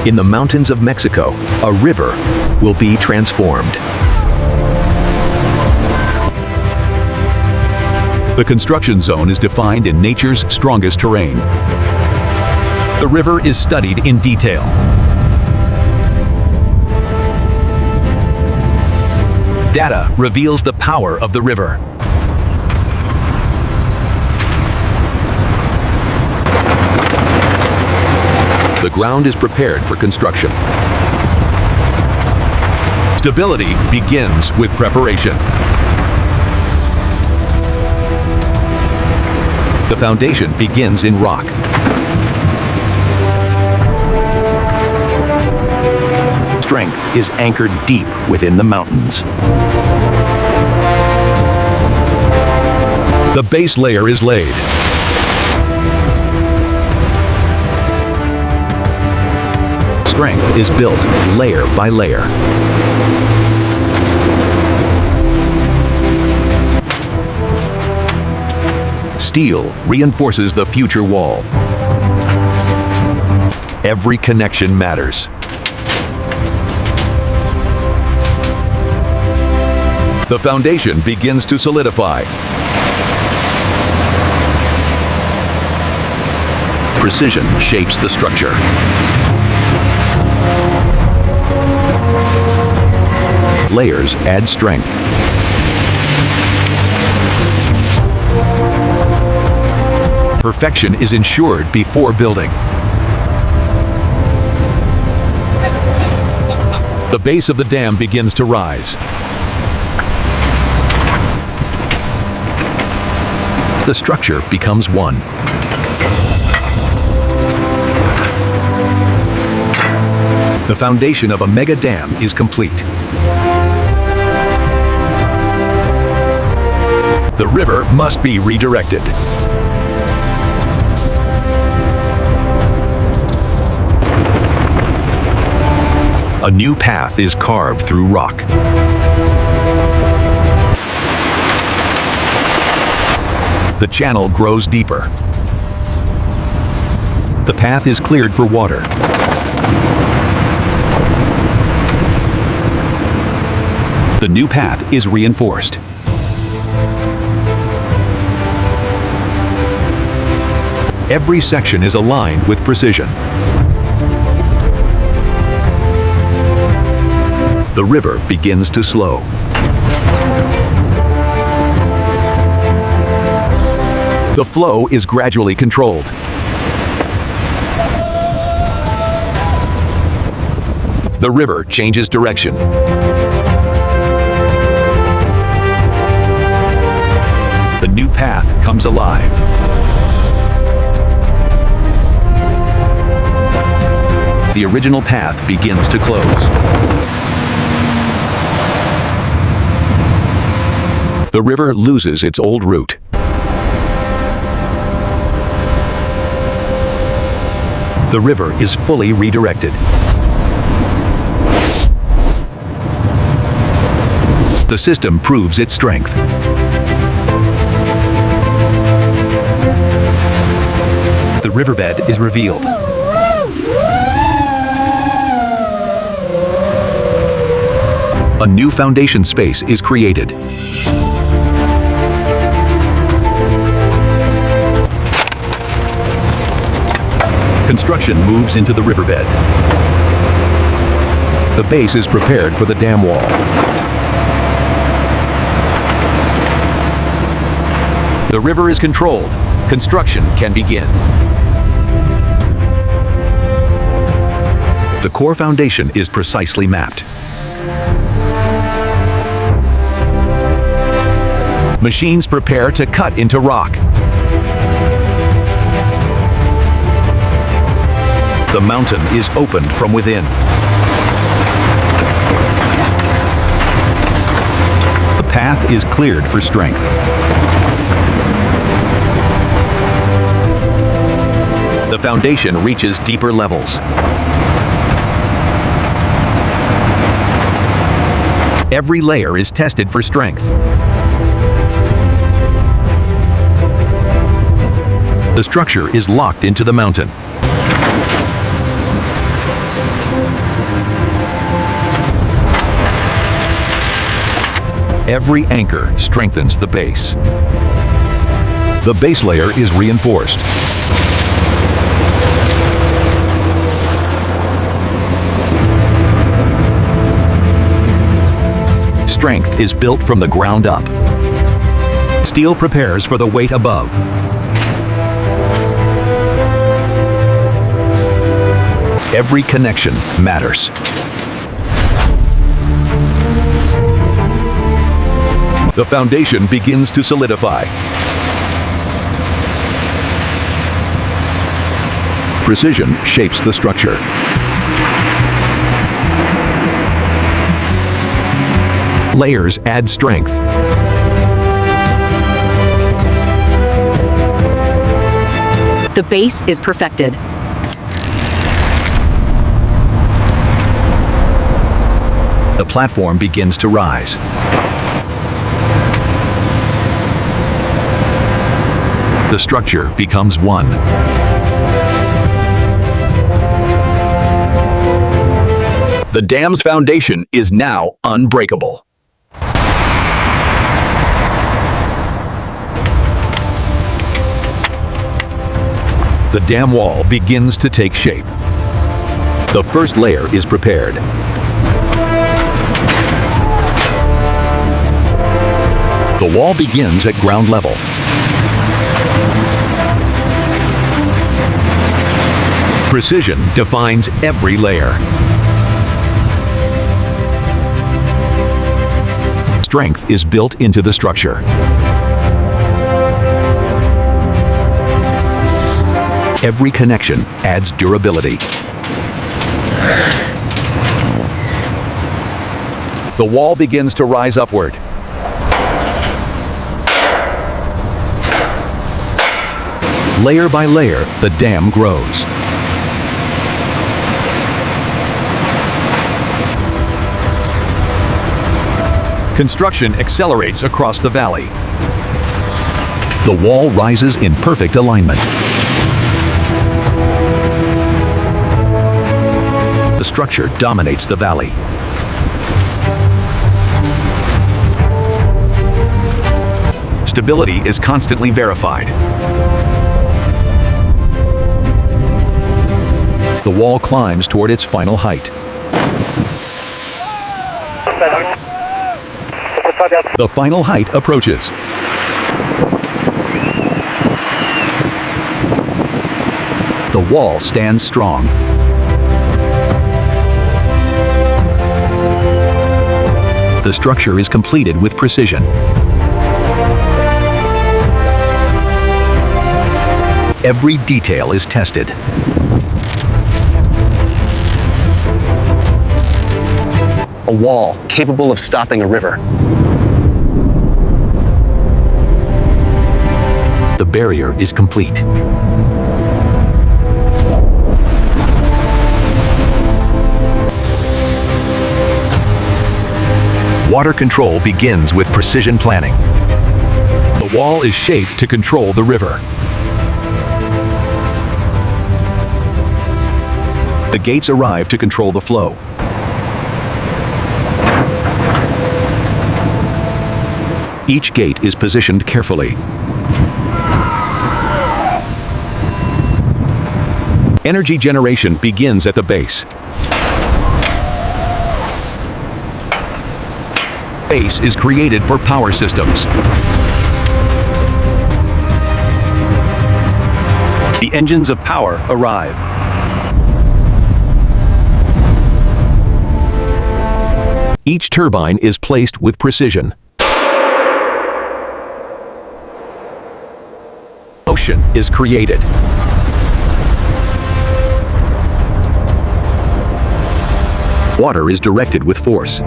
In the mountains of Mexico, a river will be transformed. The construction zone is defined in nature's strongest terrain. The river is studied in detail. Data reveals the power of the river. The ground is prepared for construction. Stability begins with preparation. The foundation begins in rock. Strength is anchored deep within the mountains. The base layer is laid. Strength is built layer by layer. Steel reinforces the future wall. Every connection matters. The foundation begins to solidify. Precision shapes the structure. Layers add strength. Perfection is ensured before building. The base of the dam begins to rise. The structure becomes one. The foundation of a mega dam is complete. The river must be redirected. A new path is carved through rock. The channel grows deeper. The path is cleared for water. The new path is reinforced. Every section is aligned with precision. The river begins to slow. The flow is gradually controlled. The river changes direction. The new path comes alive. The original path begins to close. The river loses its old route. The river is fully redirected. The system proves its strength. The riverbed is revealed. A new foundation space is created. Construction moves into the riverbed. The base is prepared for the dam wall. The river is controlled. Construction can begin. The core foundation is precisely mapped. Machines prepare to cut into rock. The mountain is opened from within. The path is cleared for strength. The foundation reaches deeper levels. Every layer is tested for strength. The structure is locked into the mountain. Every anchor strengthens the base. The base layer is reinforced. Strength is built from the ground up. Steel prepares for the weight above. Every connection matters. The foundation begins to solidify. Precision shapes the structure. Layers add strength. The base is perfected. The platform begins to rise. The structure becomes one. The dam's foundation is now unbreakable. The dam wall begins to take shape. The first layer is prepared. The wall begins at ground level. Precision defines every layer. Strength is built into the structure. Every connection adds durability. The wall begins to rise upward. Layer by layer, the dam grows. Construction accelerates across the valley. The wall rises in perfect alignment. The structure dominates the valley. Stability is constantly verified. The wall climbs toward its final height. The final height approaches. The wall stands strong. The structure is completed with precision. Every detail is tested. A wall capable of stopping a river. The barrier is complete. Water control begins with precision planning. The wall is shaped to control the river. The gates arrive to control the flow. Each gate is positioned carefully. Energy generation begins at the base. Base is created for power systems. The engines of power arrive. Each turbine is placed with precision. Motion is created. Water is directed with force.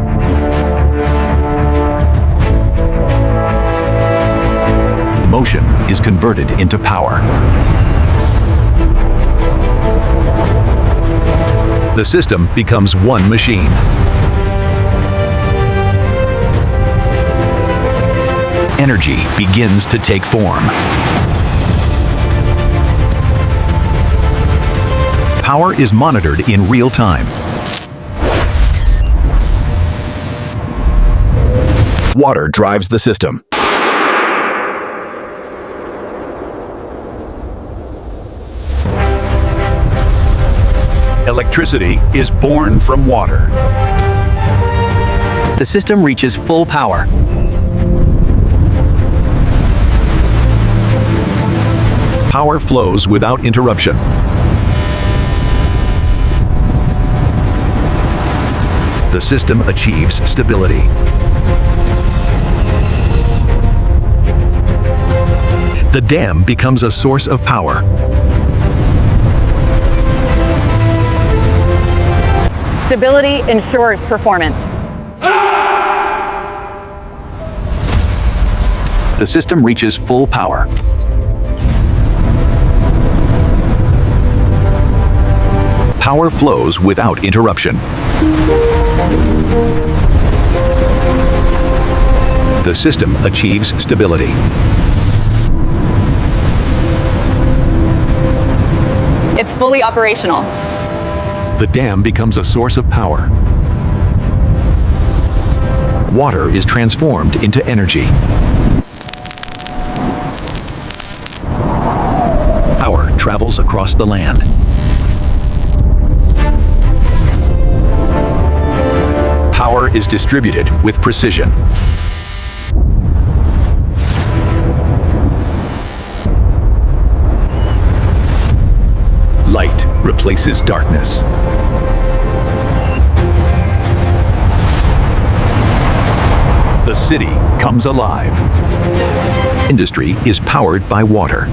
Motion is converted into power. The system becomes one machine. Energy begins to take form. Power is monitored in real time. Water drives the system. Electricity is born from water. The system reaches full power. Power flows without interruption. The system achieves stability. The dam becomes a source of power. Stability ensures performance. The system reaches full power. Power flows without interruption. The system achieves stability. It's fully operational. The dam becomes a source of power. Water is transformed into energy. Power travels across the land. Power is distributed with precision. Light replaces darkness. The city comes alive. Industry is powered by water.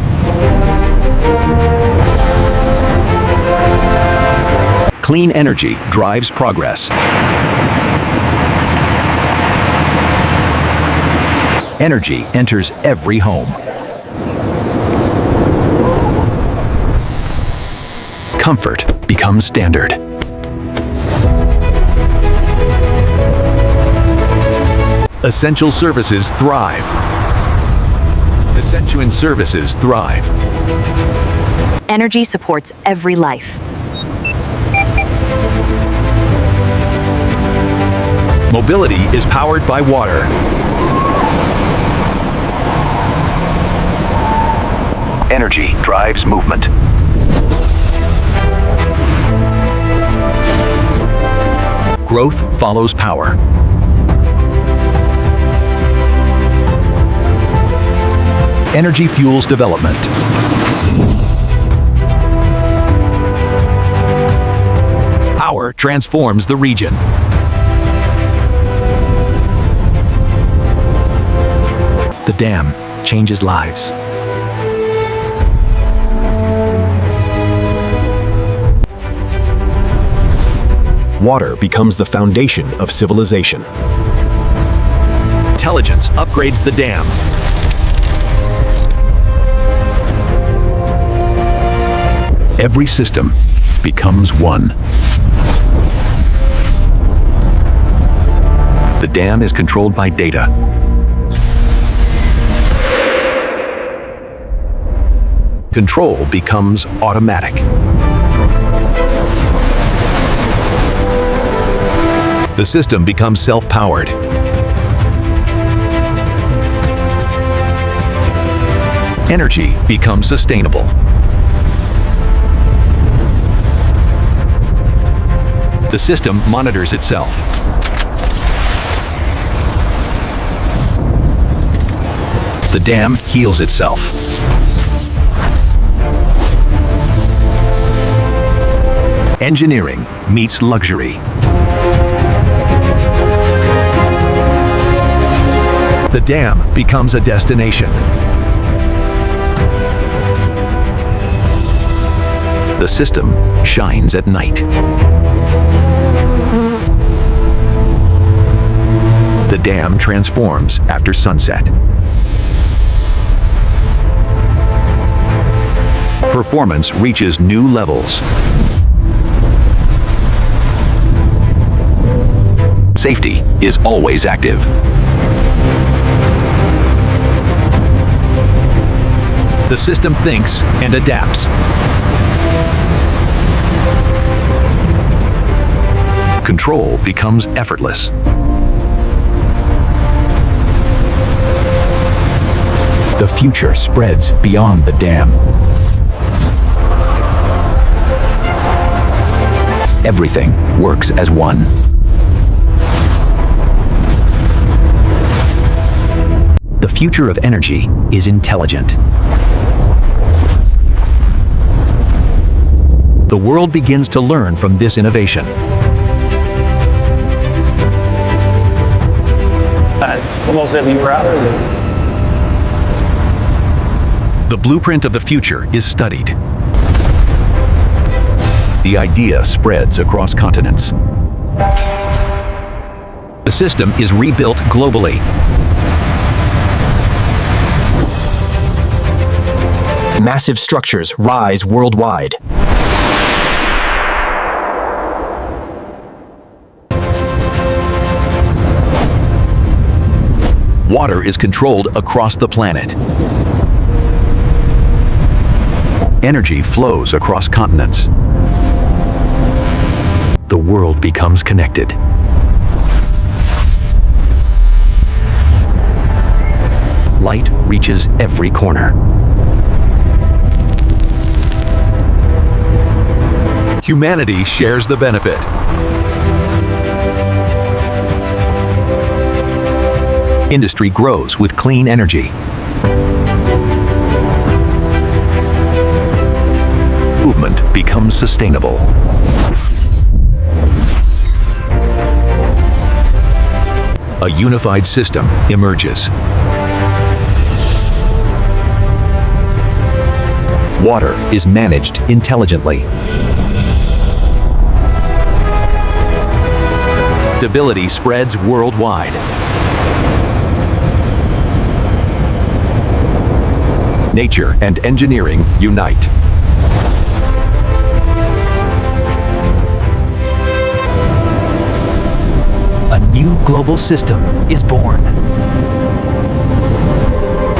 Clean energy drives progress. Energy enters every home. Comfort becomes standard. Essential services thrive. Essential services thrive. Energy supports every life. Mobility is powered by water. Energy drives movement. Growth follows power. Energy fuels development. Power transforms the region. The dam changes lives. Water becomes the foundation of civilization. Intelligence upgrades the dam. Every system becomes one. The dam is controlled by data. Control becomes automatic. The system becomes self-powered. Energy becomes sustainable. The system monitors itself. The dam heals itself. Engineering meets luxury. The dam becomes a destination. The system shines at night. The dam transforms after sunset. Performance reaches new levels. Safety is always active. The system thinks and adapts. Control becomes effortless. The future spreads beyond the dam. Everything works as one. The future of energy is intelligent. The world begins to learn from this innovation. Almost every hours. The blueprint of the future is studied. The idea spreads across continents. The system is rebuilt globally. Massive structures rise worldwide. Water is controlled across the planet. Energy flows across continents. The world becomes connected. Light reaches every corner. Humanity shares the benefit. Industry grows with clean energy. Movement becomes sustainable. A unified system emerges. Water is managed intelligently. Stability spreads worldwide. Nature and engineering unite. A new global system is born.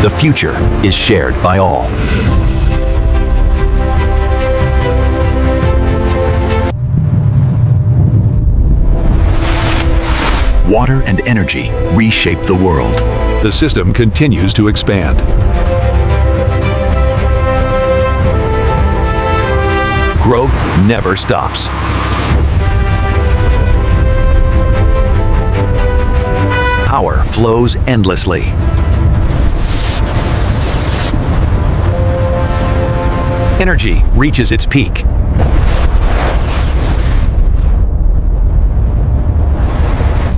The future is shared by all. Water and energy reshape the world. The system continues to expand. Growth never stops. Power flows endlessly. Energy reaches its peak.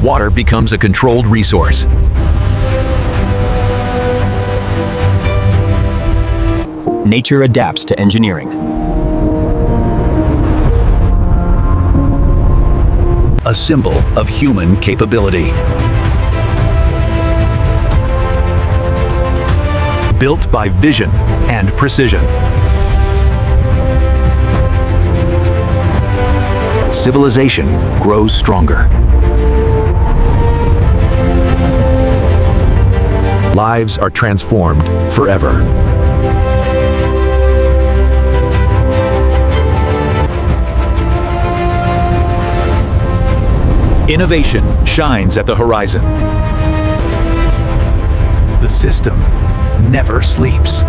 Water becomes a controlled resource. Nature adapts to engineering. A symbol of human capability. Built by vision and precision. Civilization grows stronger. Lives are transformed forever. Innovation shines at the horizon. The system never sleeps.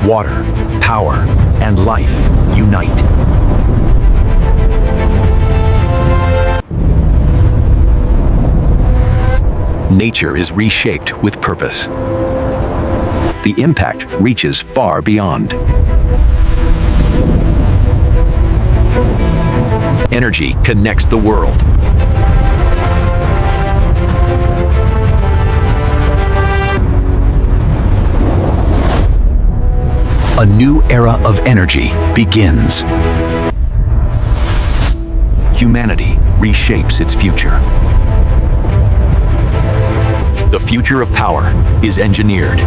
Water, power, and life unite. Nature is reshaped with purpose. The impact reaches far beyond. Energy connects the world. A new era of energy begins. Humanity reshapes its future. The future of power is engineered.